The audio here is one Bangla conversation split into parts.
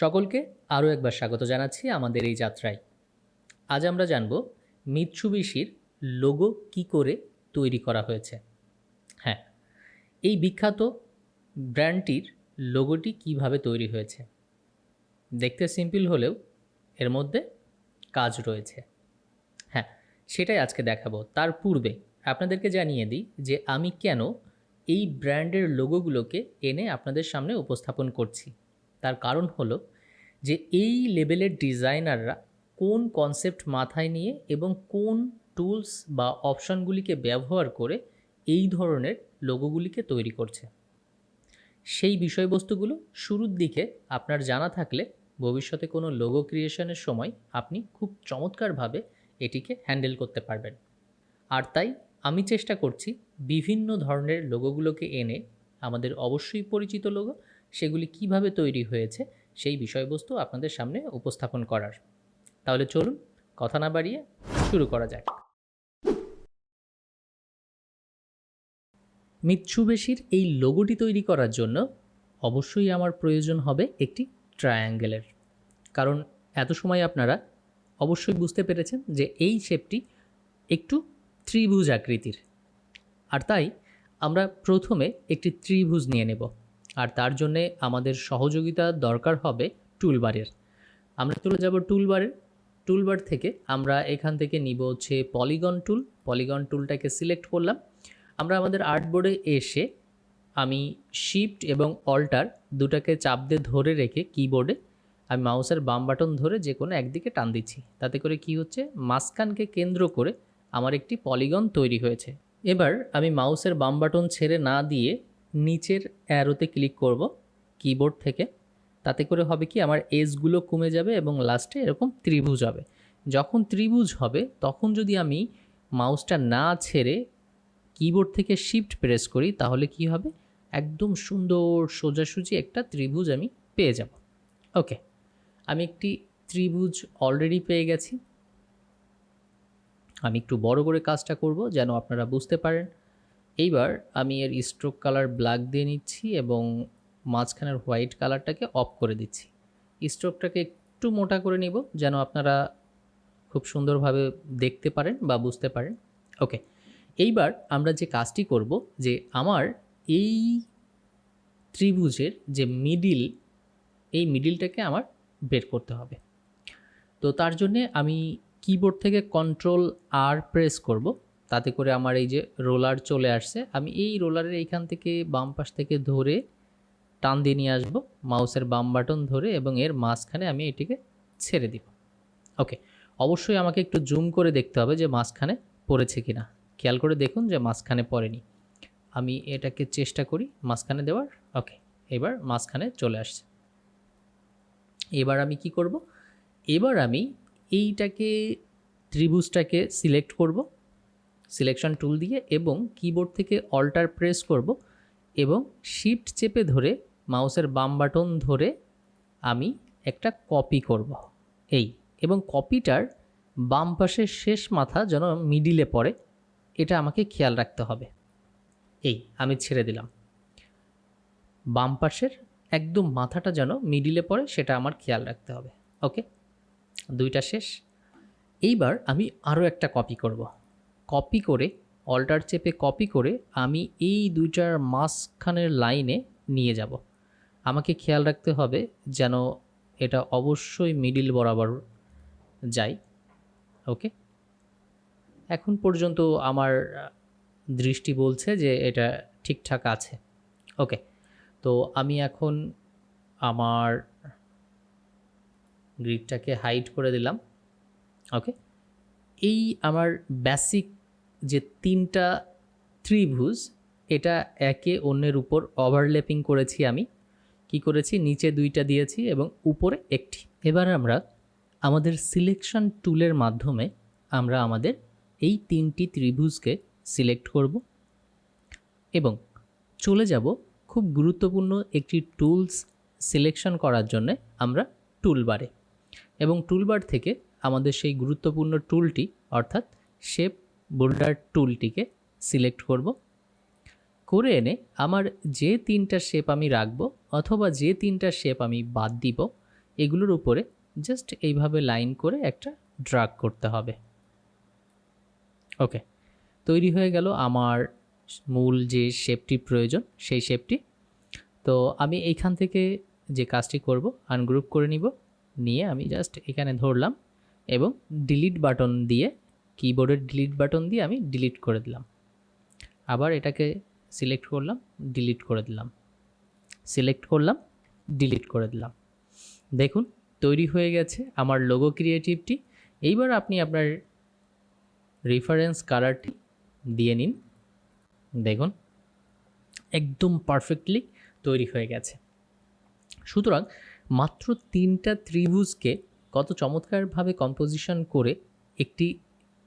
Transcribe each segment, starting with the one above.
সকলকে আরও একবার স্বাগত জানাচ্ছি আমাদের এই যাত্রায়। আজ আমরা জানব মিৎসুবিশির লোগো কি করে তৈরি করা হয়েছে। হ্যাঁ, এই বিখ্যাত ব্র্যান্ডটির লোগোটি কিভাবে তৈরি হয়েছে। দেখতে সিম্পল হলেও এর মধ্যে কাজ রয়েছে। হ্যাঁ, সেটাই আজকে দেখাবো। তার পূর্বে আপনাদেরকে জানিয়ে দিই যে আমি কেন এই ব্র্যান্ডের লোগোগুলোকে এনে আপনাদের সামনে উপস্থাপন করছি। তার কারণ হলো যে এই লেভেলের ডিজাইনাররা কোন কনসেপ্ট মাথায় নিয়ে এবং কোন টুলস বা অপশনগুলিকে ব্যবহার করে এই ধরনের লোগোগুলিকে তৈরি করছে। সেই বিষয়বস্তুগুলো শুরুর দিকে আপনার জানা থাকলে ভবিষ্যতে কোনো লোগো ক্রিয়েশনের সময় আপনি খুব চমৎকারভাবে এটিকে হ্যান্ডেল করতে পারবেন। আর তাই আমি চেষ্টা করছি বিভিন্ন ধরনের লোগোগুলোকে এনে আমাদের অবশ্যই পরিচিত লোগো সেগুলি কিভাবে তৈরি হয়েছে সেই বিষয়বস্তু আপনাদের সামনে উপস্থাপন করার। তাহলে চলুন কথা না বাড়িয়ে শুরু করা যাক। মিৎসুবিশির এই লোগোটি তৈরি করার জন্য অবশ্যই আমার প্রয়োজন হবে একটি ট্রায়াঙ্গেলের, কারণ এত সময় আপনারা অবশ্যই বুঝতে পেরেছেন যে এই শেপটি একটু ত্রিভুজ আকৃতির। আর তাই আমরা প্রথমে একটি ত্রিভুজ নিয়ে নেব, আর তার জন্যে আমাদের সহযোগিতা দরকার হবে টুলবারের। আমরা চলে যাব টুলবার থেকে আমরা এখান থেকে নিব হচ্ছে পলিগন টুলটাকে সিলেক্ট করলাম। আমরা আমাদের আর্টবোর্ডে এসে আমি শিফট এবং অল্টার দুটাকে চাপ দিয়ে ধরে রেখে কিবোর্ডে আমি মাউসের বাম বাটন ধরে যে কোনো একদিকে টান দিচ্ছি। তাতে করে কি হচ্ছে, মাঝখানকে কেন্দ্র করে আমার একটি পলিগন তৈরি হয়েছে। এবার আমি মাউসের বাম বাটন ছেড়ে না দিয়ে নিচের অ্যারোতে ক্লিক করব কিবোর্ড থেকে। তাতে করে হবে কি, আমার এজগুলো কমে যাবে এবং লাস্টে এরকম ত্রিভুজ হবে। যখন ত্রিভুজ হবে তখন যদি আমি মাউসটা না ছেড়ে কিবোর্ড থেকে শিফট প্রেস করি তাহলে কি হবে, একদম সুন্দর সোজাসুজি একটা ত্রিভুজ আমি পেয়ে যাব। ওকে, আমি একটি ত্রিভুজ অলরেডি পেয়ে গেছি। আমি একটু বড় করে কাজটা করব যেন আপনারা বুঝতে পারেন। এইবার আমি এর স্ট্রোক কালার ব্ল্যাক দিয়ে নিচ্ছি এবং মাঝখানের হোয়াইট কালারটাকে অফ করে দিচ্ছি। স্ট্রোকটাকে একটু মোটা করে নিব যেন আপনারা খুব সুন্দরভাবে দেখতে পারেন বা বুঝতে পারেন। ওকে, এইবার আমরা যে কাজটি করব যে আমার এই ত্রিভুজের যে এই মিডিলটাকে আমার বের করতে হবে। তো তার জন্যে আমি কিবোর্ড থেকে Ctrl+R প্রেস করব। তাতে করে আমার এই যে রোলার চলে আসছে, আমি এই রোলারের এইখান থেকে বাম পাশ থেকে ধরে টান দিয়ে নিয়ে আসবো মাউসের বাম বাটন ধরে এবং এর মাঝখানে আমি এটিকে ছেড়ে দিব। ওকে, অবশ্যই আমাকে একটু জুম করে দেখতে হবে যে মাঝখানে পড়েছে কিনা। খেয়াল করে দেখুন যে মাঝখানে পড়েনি। আমি এটাকে চেষ্টা করি মাঝখানে দেওয়ার। ওকে, এবার মাঝখানে চলে আসছে। এবার আমি কি করব, এবার আমি এইটাকে ত্রিভুজটাকে সিলেক্ট করব সিলেকশন টুল দিয়ে এবং কিবোর্ড থেকে অল্টার প্রেস করব এবং শিফট চেপে ধরে মাউসের বাম বাটন ধরে আমি একটা কপি করব এবং কপিটার বাম পাশের শেষ মাথা যেন মিডিলে পড়ে এটা আমাকে খেয়াল রাখতে হবে। আমি ছেড়ে দিলাম, বাম পাশের একদম মাথাটা যেন মিডিলে পড়ে সেটা আমার খেয়াল রাখতে হবে। ওকে, দুইটা শেষ। এইবার আমি আরও একটা কপি করে অল্টার চেপে কপি করে আমি এই দুইটার মাঝখানের লাইনে নিয়ে যাব। আমাকে খেয়াল রাখতে হবে যেন এটা অবশ্যই মিডিল বরাবর যায়। ওকে, এখন পর্যন্ত আমার দৃষ্টি বলছে যে এটা ঠিকঠাক আছে। ওকে, তো আমি এখন আমার গ্রিডটাকে হাইড করে দিলাম। ওকে, এই আমার বেসিক যে তিনটা ত্রিভুজ এটা একে অন্যের উপর ওভারল্যাপিং করেছি। আমি কি করেছি, নিচে দুইটা দিয়েছি এবং উপরে একটি। এবার আমরা আমাদের সিলেকশন টুলের মাধ্যমে আমরা আমাদের এই তিনটি ত্রিভুজকে সিলেক্ট করব এবং চলে যাব খুব গুরুত্বপূর্ণ একটি টুলস সিলেকশন করার জন্য আমরা টুলবারে, এবং টুলবার থেকে আমাদের সেই গুরুত্বপূর্ণ টুলটি অর্থাৎ শেপ বোল্ডার টুলটিকে সিলেক্ট করব। করে এনে আমার যে তিনটা শেপ আমি রাখবো অথবা যে তিনটা শেপ আমি বাদ দিব এগুলোর উপরে জাস্ট এইভাবে লাইন করে একটা ড্রাগ করতে হবে। ওকে, তৈরি হয়ে গেল আমার মূল যে শেপটি প্রয়োজন সেই শেপটি। তো আমি এইখান থেকে যে কাজটি করব, আনগ্রুপ করে নিয়ে আমি জাস্ট এখানে ধরলাম এবং ডিলিট বাটন দিয়ে, কিবোর্ডের ডিলিট বাটন দিয়ে আমি ডিলিট করে দিলাম। আবার এটাকে সিলেক্ট করলাম, ডিলিট করে দিলাম, সিলেক্ট করলাম, ডিলিট করে দিলাম। দেখুন তৈরি হয়ে গেছে আমার লোগো ক্রিয়েটিভটি। এইবার আপনি আপনার রেফারেন্স কালারটি দিয়ে নিন। দেখুন একদম পারফেক্টলি তৈরি হয়ে গেছে। সুতরাং মাত্র 3টা ত্রিভুজকে কত চমৎকারভাবে কম্পোজিশন করে একটি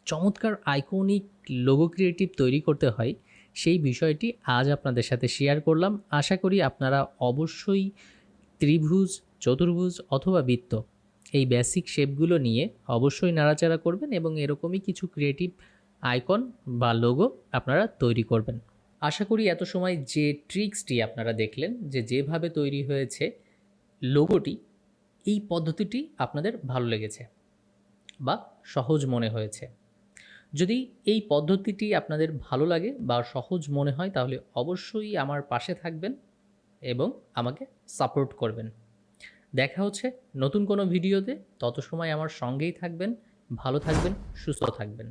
চমৎকার আইকনিক লোগো ক্রিয়েটিভ তৈরি করতে হয়, সেই বিষয়টি আজ আপনাদের সাথে শেয়ার করলাম। আশা করি আপনারা অবশ্যই ত্রিভুজ, চতুর্ভুজ অথবা বৃত্ত এই বেসিক শেপগুলো নিয়ে অবশ্যই নাড়াচাড়া করবেন এবং এরকমই কিছু ক্রিয়েটিভ আইকন বা লোগো আপনারা তৈরি করবেন। আশা করি এত সময় যে ট্রিক্সটি আপনারা দেখলেন, যেভাবে তৈরি হয়েছে লোগোটি, এই পদ্ধতিটি আপনাদের ভালো লেগেছে বা সহজ মনে হয়েছে। যদি এই পদ্ধতিটি আপনাদের ভালো লাগে বা সহজ মনে হয় তাহলে অবশ্যই আমার পাশে থাকবেন এবং আমাকে সাপোর্ট করবেন। দেখা হচ্ছে নতুন কোনো ভিডিওতে, তত সময় আমার সঙ্গেই থাকবেন। ভালো থাকবেন, সুস্থ থাকবেন।